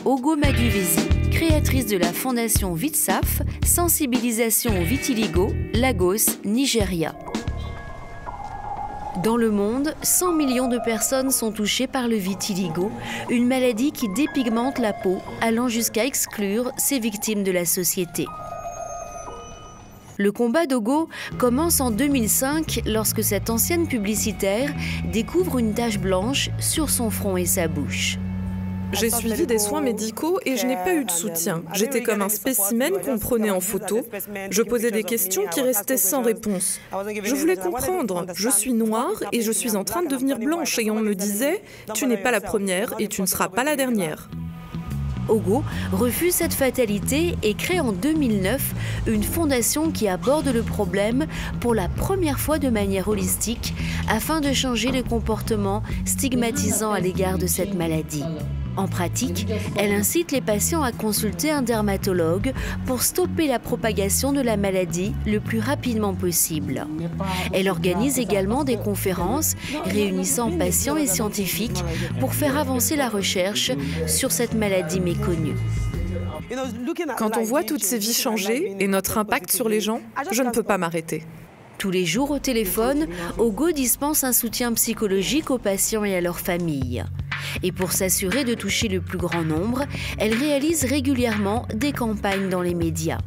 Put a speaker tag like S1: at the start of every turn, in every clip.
S1: Ogo Maduvezi, créatrice de la fondation Vitsaf, sensibilisation au vitiligo, Lagos, Nigeria. Dans le monde, 100 millions de personnes sont touchées par le vitiligo, une maladie qui dépigmente la peau, allant jusqu'à exclure ses victimes de la société. Le combat d'Ogo commence en 2005 lorsque cette ancienne publicitaire découvre une tache blanche sur son front et sa bouche.
S2: J'ai suivi des soins médicaux et je n'ai pas eu de soutien. J'étais comme un spécimen qu'on prenait en photo. Je posais des questions qui restaient sans réponse. Je voulais comprendre. Je suis noire et je suis en train de devenir blanche et on me disait « Tu n'es pas la première et tu ne seras pas la dernière ».
S1: Ogo refuse cette fatalité et crée en 2009 une fondation qui aborde le problème pour la première fois de manière holistique afin de changer les comportements stigmatisants à l'égard de cette maladie. En pratique, elle incite les patients à consulter un dermatologue pour stopper la propagation de la maladie le plus rapidement possible. Elle organise également des conférences réunissant patients et scientifiques pour faire avancer la recherche sur cette maladie méconnue.
S2: Quand on voit toutes ces vies changer et notre impact sur les gens, je ne peux pas m'arrêter.
S1: Tous les jours au téléphone, Ogo dispense un soutien psychologique aux patients et à leurs familles. Et pour s'assurer de toucher le plus grand nombre, elle réalise régulièrement des campagnes dans les médias.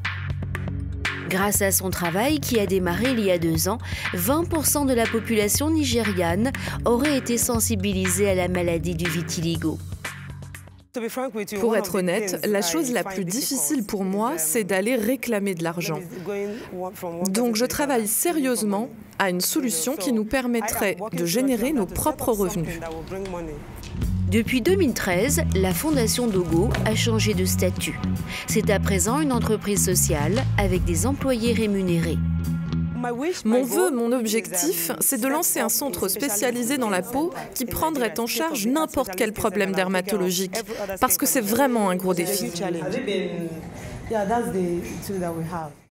S1: Grâce à son travail qui a démarré il y a 2 ans, 20% de la population nigériane aurait été sensibilisée à la maladie du vitiligo.
S2: Pour être honnête, la chose la plus difficile pour moi, c'est d'aller réclamer de l'argent. Donc je travaille sérieusement à une solution qui nous permettrait de générer nos propres revenus.
S1: Depuis 2013, la fondation d'Ogo a changé de statut. C'est à présent une entreprise sociale avec des employés rémunérés.
S2: Mon vœu, mon objectif, c'est de lancer un centre spécialisé dans la peau qui prendrait en charge n'importe quel problème dermatologique, parce que c'est vraiment un gros défi.